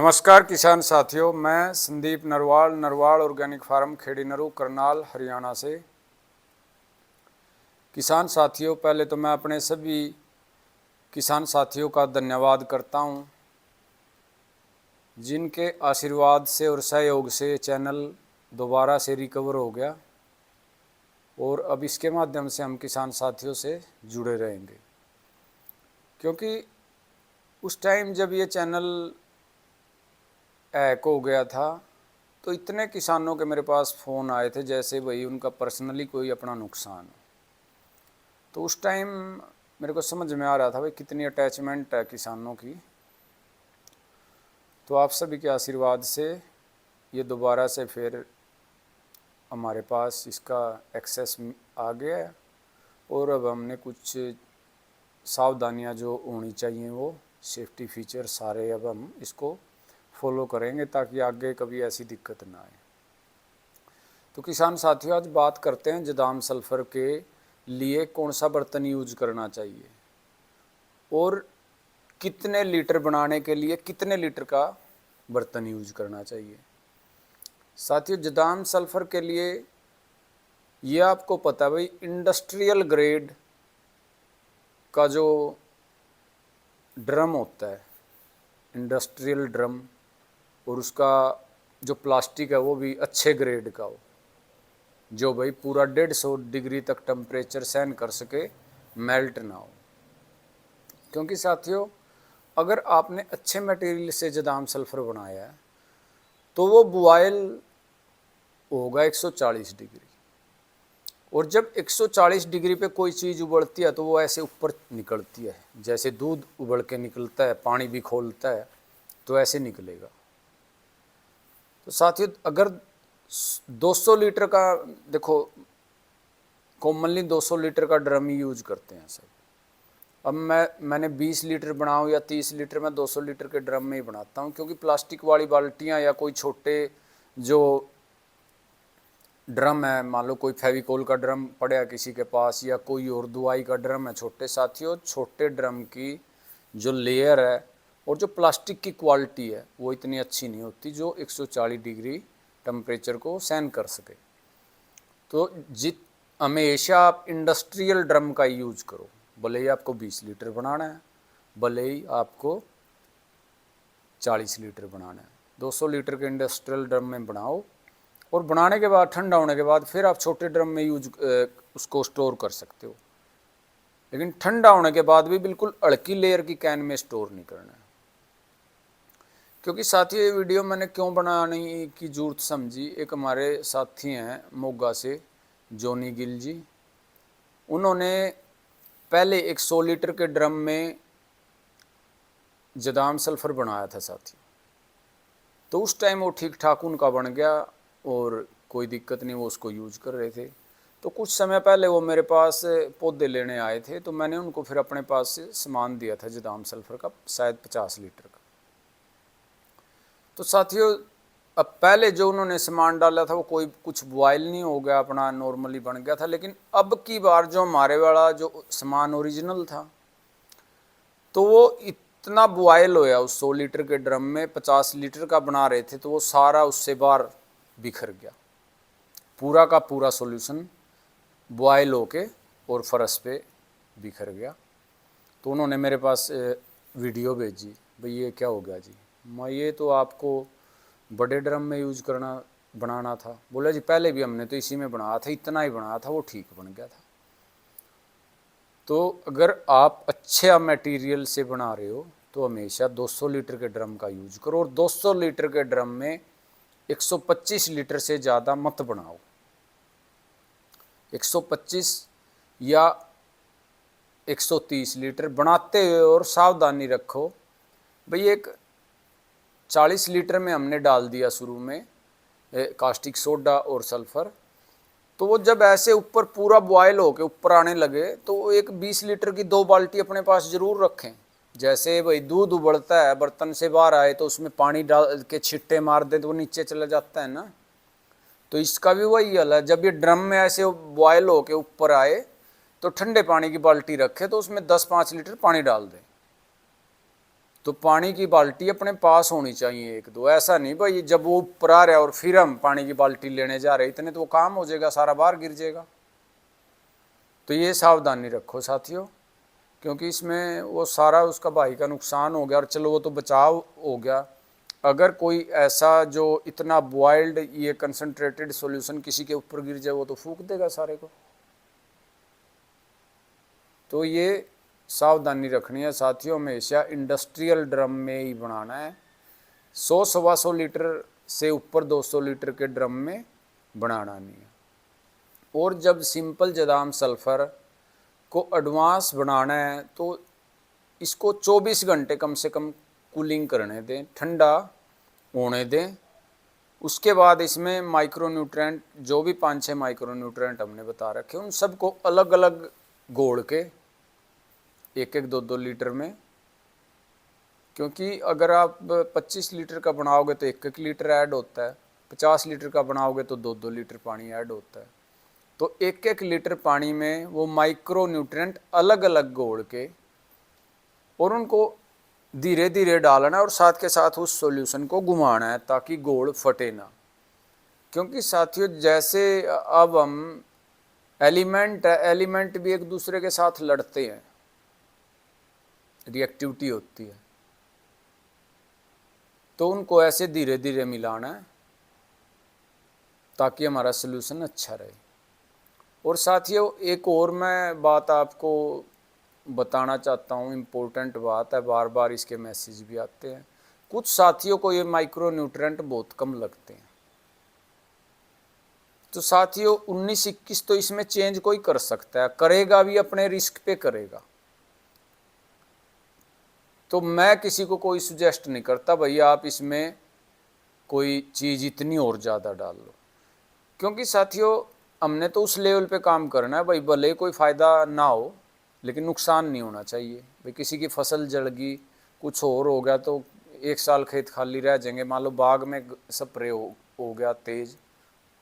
नमस्कार किसान साथियों, मैं संदीप नरवाल नरवाल ऑर्गेनिक फार्म खेड़ी नरू करनाल हरियाणा से। किसान साथियों, पहले तो मैं अपने सभी किसान साथियों का धन्यवाद करता हूं, जिनके आशीर्वाद से और सहयोग से चैनल दोबारा से रिकवर हो गया और अब इसके माध्यम से हम किसान साथियों से जुड़े रहेंगे। क्योंकि उस टाइम जब ये चैनल हैक हो गया था तो इतने किसानों के मेरे पास फ़ोन आए थे जैसे भाई उनका पर्सनली कोई अपना नुकसान। तो उस टाइम मेरे को समझ में आ रहा था भाई कितनी अटैचमेंट है किसानों की। तो आप सभी के आशीर्वाद से ये दोबारा से फिर हमारे पास इसका एक्सेस आ गया है और अब हमने कुछ सावधानियां जो होनी चाहिए वो सेफ्टी फीचर सारे अब हम इसको फॉलो करेंगे ताकि आगे कभी ऐसी दिक्कत ना आए। तो किसान साथियों, आज बात करते हैं जदाम सल्फर के लिए कौन सा बर्तन यूज करना चाहिए और कितने लीटर बनाने के लिए कितने लीटर का बर्तन यूज करना चाहिए। साथियों, जदाम सल्फर के लिए ये आपको पता है भाई, इंडस्ट्रियल ग्रेड का जो ड्रम होता है, इंडस्ट्रियल ड्रम, और उसका जो प्लास्टिक है वो भी अच्छे ग्रेड का हो, जो भाई पूरा 150 डिग्री तक टेम्परेचर सहन कर सके, मेल्ट ना हो। क्योंकि साथियों, अगर आपने अच्छे मटेरियल से जदाम सल्फर बनाया है तो वो बॉयल होगा 140 डिग्री, और जब 140 डिग्री पे कोई चीज़ उबलती है तो वो ऐसे ऊपर निकलती है, जैसे दूध उबल के निकलता है, पानी भी खोलता है तो ऐसे निकलेगा। तो साथियों, अगर 200 लीटर का, देखो कॉमनली 200 लीटर का ड्रम ही यूज करते हैं सब। अब मैंने 20 लीटर बनाऊँ या 30 लीटर, मैं 200 लीटर के ड्रम में ही बनाता हूँ। क्योंकि प्लास्टिक वाली बाल्टियाँ या कोई छोटे जो ड्रम है, मान लो कोई फेविकोल का ड्रम पड़ा किसी के पास या कोई और दवाई का ड्रम है छोटे, साथियों छोटे ड्रम की जो लेयर है और जो प्लास्टिक की क्वालिटी है वो इतनी अच्छी नहीं होती जो 140 डिग्री टेम्परेचर को सहन कर सके। तो हमेशा आप इंडस्ट्रियल ड्रम का यूज करो, भले ही आपको 20 लीटर बनाना है, भले ही आपको 40 लीटर बनाना है। 200 लीटर के इंडस्ट्रियल ड्रम में बनाओ और बनाने के बाद ठंडा होने के बाद फिर आप छोटे ड्रम में उसको स्टोर कर सकते हो, लेकिन ठंडा होने के बाद भी बिल्कुल हल्की लेयर की कैन में स्टोर नहीं करना है। क्योंकि साथियों, ये वीडियो मैंने क्यों बनाने की जरूरत समझी, एक हमारे साथी हैं मोगा से, जोनी गिल जी, उन्होंने पहले एक 100 लीटर के ड्रम में जदाम सल्फर बनाया था साथियों। तो उस टाइम वो ठीक ठाक उनका बन गया और कोई दिक्कत नहीं, वो उसको यूज कर रहे थे। तो कुछ समय पहले वो मेरे पास पौधे लेने आए थे, तो मैंने उनको फिर अपने पास से सामान दिया था जदाम सल्फर का, शायद 50 लीटर का। तो साथियों, अब पहले जो उन्होंने सामान डाला था वो कोई कुछ बॉयल नहीं हो गया, अपना नॉर्मली बन गया था। लेकिन अब की बार जो हमारे वाला जो सामान ओरिजिनल था तो वो इतना बॉयल होया उस 100 लीटर के ड्रम में, 50 लीटर का बना रहे थे तो वो सारा उससे बाहर बिखर गया, पूरा का पूरा सॉल्यूशन बॉयल होके और फर्श पे बिखर गया। तो उन्होंने मेरे पास वीडियो भेजी, भाई ये क्या हो गया जी। मैं ये तो आपको बड़े ड्रम में यूज करना बनाना था। बोला जी पहले भी हमने तो इसी में बनाया था, इतना ही बनाया था, वो ठीक बन गया था। तो अगर आप अच्छे मटेरियल से बना रहे हो तो हमेशा 200 लीटर के ड्रम का यूज करो, और 200 लीटर के ड्रम में 125 लीटर से ज़्यादा मत बनाओ। 125 या 130 लीटर बनाते हुए और सावधानी रखो भाई, एक 40 लीटर में हमने डाल दिया शुरू में कास्टिक सोडा और सल्फर, तो वो जब ऐसे ऊपर पूरा बॉयल होके ऊपर आने लगे तो एक 20 लीटर की 2 बाल्टी अपने पास जरूर रखें। जैसे भाई दूध उबलता है, बर्तन से बाहर आए तो उसमें पानी डाल के छिट्टे मार दे तो वो नीचे चला जाता है ना, तो इसका भी वही हाल है। जब ये ड्रम में ऐसे बॉयल होके ऊपर आए तो ठंडे पानी की बाल्टी रखे तो उसमें 10-5 लीटर पानी डाल दें, तो पानी की बाल्टी अपने पास होनी चाहिए एक दो, ऐसा नहीं भाई जब वो ऊपर आ रहा है और फिर हम पानी की बाल्टी लेने जा रहे इतने तो वो काम हो जाएगा, सारा बाहर गिर जाएगा। तो ये सावधानी रखो साथियों, क्योंकि इसमें वो सारा उसका भाई का नुकसान हो गया और चलो वो तो बचाव हो गया। अगर कोई ऐसा जो इतना बॉइल्ड ये कंसंट्रेटेड सॉल्यूशन किसी के ऊपर गिर जाए वो तो फूंक देगा सारे को। तो ये सावधानी रखनी है साथियों, हमेशा इंडस्ट्रियल ड्रम में ही बनाना है। 100-125 लीटर से ऊपर 200 लीटर के ड्रम में बनाना नहीं है। और जब सिंपल जदाम सल्फर को एडवांस बनाना है तो इसको 24 घंटे कम से कम कूलिंग करने दें, ठंडा होने दें। उसके बाद इसमें माइक्रोन्यूट्रेंट जो भी 5-6 माइक्रोन्यूट्रेंट हमने बता रखे उन सबको अलग अलग घोल के 1-1, 2-2 लीटर में, क्योंकि अगर आप 25 लीटर का बनाओगे तो 1-1 लीटर ऐड होता है, 50 लीटर का बनाओगे तो 2-2 लीटर पानी ऐड होता है। तो 1-1 लीटर पानी में वो माइक्रो न्यूट्रिएंट अलग अलग घोल के और उनको धीरे धीरे डालना है और साथ के साथ उस सॉल्यूशन को घुमाना है ताकि घोल फटे ना। क्योंकि साथियों जैसे अब हम एलिमेंट भी एक दूसरे के साथ लड़ते हैं, रिएक्टिविटी होती है, तो उनको ऐसे धीरे धीरे मिलाना है ताकि हमारा सॉल्यूशन अच्छा रहे। और साथियों एक और मैं बात आपको बताना चाहता हूँ, इम्पोर्टेंट बात है, बार बार इसके मैसेज भी आते हैं। कुछ साथियों को ये माइक्रो न्यूट्रिएंट बहुत कम लगते हैं, तो साथियों 19-21 तो इसमें चेंज कोई कर सकता है, करेगा भी अपने रिस्क पे करेगा। तो मैं किसी को कोई सुजेस्ट नहीं करता भैया आप इसमें कोई चीज़ इतनी और ज़्यादा डाल लो, क्योंकि साथियों हमने तो उस लेवल पे काम करना है भाई, भले कोई फ़ायदा ना हो लेकिन नुकसान नहीं होना चाहिए। भाई किसी की फसल जल गई, कुछ और हो गया तो 1 साल खेत खाली रह जाएंगे। मान लो बाग में स्प्रे हो गया तेज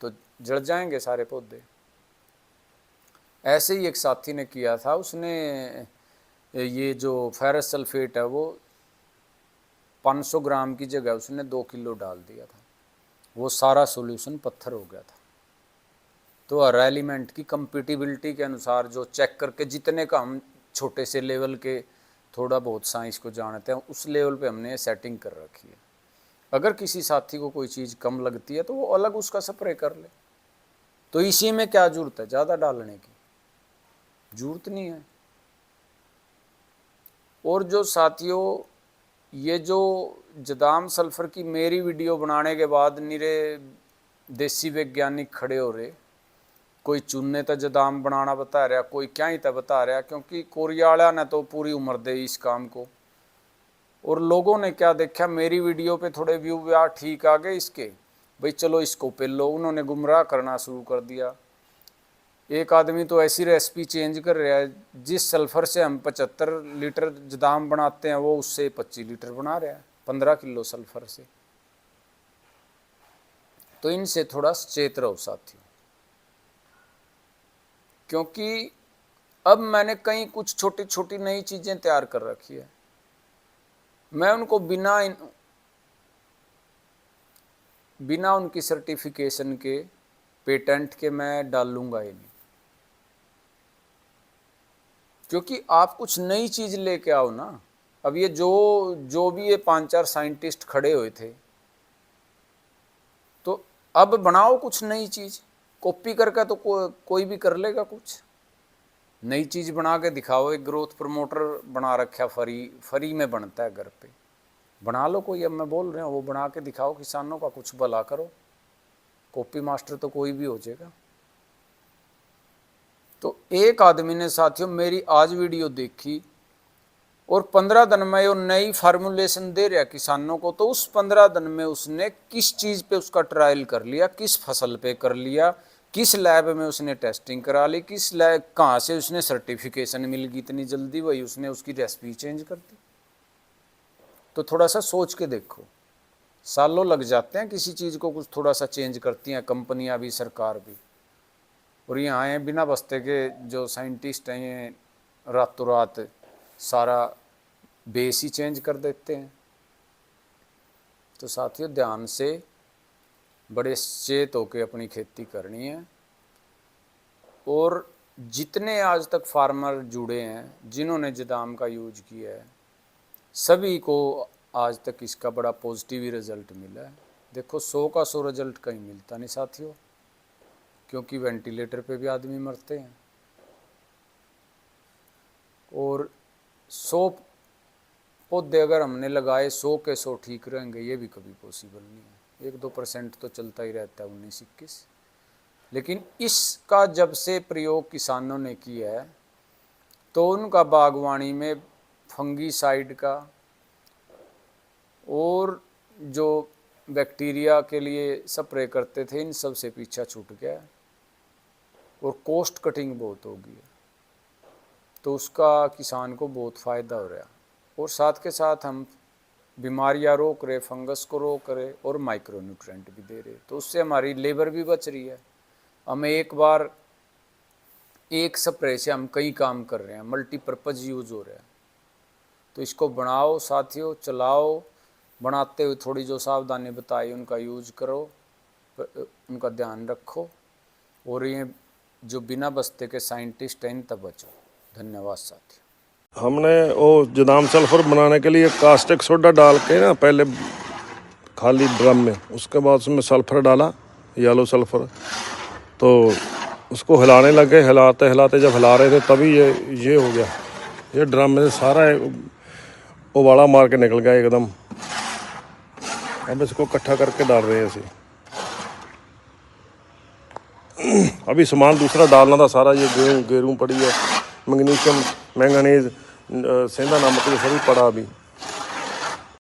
तो जल जाएंगे सारे पौधे। ऐसे ही एक साथी ने किया था, उसने ये जो फेरस सल्फेट है वो 500 ग्राम की जगह उसने 2 किलो डाल दिया था, वो सारा सॉल्यूशन पत्थर हो गया था। तो हर एलिमेंट की कंपेटिबिलिटी के अनुसार जो चेक करके, जितने का हम छोटे से लेवल के थोड़ा बहुत साइंस को जानते हैं उस लेवल पे हमने सेटिंग कर रखी है। अगर किसी साथी को कोई चीज़ कम लगती है तो वो अलग उसका स्प्रे कर ले, तो इसी में क्या जरूरत है, ज़्यादा डालने की जरूरत नहीं है। और जो साथियों ये जो जदाम सल्फर की मेरी वीडियो बनाने के बाद निरे देसी वैज्ञानिक खड़े हो रहे, कोई चूने तो जदाम बनाना बता रहा, कोई क्या ही तो बता रहा, क्योंकि कोरियाला ने तो पूरी उम्र दे इस काम को। और लोगों ने क्या देखा, मेरी वीडियो पे थोड़े व्यू यार ठीक आ गए इसके, भाई चलो इसको पे लो, उन्होंने गुमराह करना शुरू कर दिया। एक आदमी तो ऐसी रेसिपी चेंज कर रहा है, जिस सल्फर से हम 75 लीटर जदाम बनाते हैं वो उससे 25 लीटर बना रहा है 15 किलो सल्फर से। तो इनसे थोड़ा सचेत रहो साथियों, क्योंकि अब मैंने कई कुछ छोटी छोटी नई चीज़ें तैयार कर रखी है, मैं उनको बिना उनकी सर्टिफिकेशन के, पेटेंट के मैं डालूंगा ही नहीं। क्योंकि आप कुछ नई चीज़ लेके आओ ना। अब ये जो भी ये 5-4 साइंटिस्ट खड़े हुए थे, तो अब बनाओ कुछ नई चीज़, कॉपी करके तो कोई भी कर लेगा। कुछ नई चीज़ बना के दिखाओ। एक ग्रोथ प्रमोटर बना रखा फ्री में बनता है, घर पे बना लो कोई। अब मैं बोल रहा हूँ वो बना के दिखाओ, किसानों का कुछ भला करो। कॉपी मास्टर तो कोई भी हो जाएगा। तो एक आदमी ने साथियों मेरी आज वीडियो देखी और 15 दिन में वो नई फार्मूलेशन दे रहा किसानों को, तो उस 15 दिन में उसने किस चीज़ पे उसका ट्रायल कर लिया, किस फसल पे कर लिया, किस लैब में उसने टेस्टिंग करा ली, किस लैब कहाँ से उसने सर्टिफिकेशन मिल गई इतनी जल्दी, वही उसने उसकी रेसिपी चेंज कर दी। तो थोड़ा सा सोच के देखो, सालों लग जाते हैं किसी चीज़ को कुछ थोड़ा सा चेंज करती हैं कंपनियां भी, सरकार भी। और यहाँ आए बिना बस्ते के जो साइंटिस्ट हैं, ये रातों रात सारा बेस ही चेंज कर देते हैं। तो साथियों ध्यान से बड़े सचेत होकर अपनी खेती करनी है। और जितने आज तक फार्मर जुड़े हैं जिन्होंने जदाम का यूज किया है, सभी को आज तक इसका बड़ा पॉजिटिव ही रिजल्ट मिला है। देखो 100 का 100 रिजल्ट कहीं मिलता नहीं साथियों, क्योंकि वेंटिलेटर पे भी आदमी मरते हैं। और 100 पौधे अगर हमने लगाए 100 के 100 ठीक रहेंगे, ये भी कभी पॉसिबल नहीं है। 1-2% तो चलता ही रहता है 19-21। लेकिन इसका जब से प्रयोग किसानों ने किया है तो उनका बागवानी में फंगीसाइड का और जो बैक्टीरिया के लिए स्प्रे करते थे इन सब से पीछा छूट गया है और कॉस्ट कटिंग बहुत हो गई है। तो उसका किसान को बहुत फ़ायदा हो रहा है। और साथ के साथ हम बीमारियां रोक रहे, फंगस को रोक रहे और माइक्रो न्यूट्रेंट भी दे रहे। तो उससे हमारी लेबर भी बच रही है। हमें एक बार एक स्प्रे से हम कई काम कर रहे हैं, मल्टीपर्पज़ यूज़ हो रहा है। तो इसको बनाओ साथियों, चलाओ, बनाते हुए थोड़ी जो सावधानी बताई उनका यूज करो, उनका ध्यान रखो। और ये जो बिना बस्ते के साइंटिस्ट हैं इन तक बचो। धन्यवाद साथियों। हमने वो जदाम सल्फर बनाने के लिए कास्टिक सोडा डाल के ना पहले खाली ड्रम में, उसके बाद उसमें सल्फर डाला, येलो सल्फर। तो उसको हिलाने लगे, हिलाते हिलाते जब हिला रहे थे तभी ये हो गया। ये ड्रम में सारा उबाला मार के निकल गया एकदम। अब इसको इकट्ठा करके डाल रहे हैं ऐसे। अभी सामान दूसरा डालना था सारा, ये गेहूँ पड़ी है, मैग्नीशियम, मैंगनीज, सेंधा नमक, ये सभी पड़ा अभी।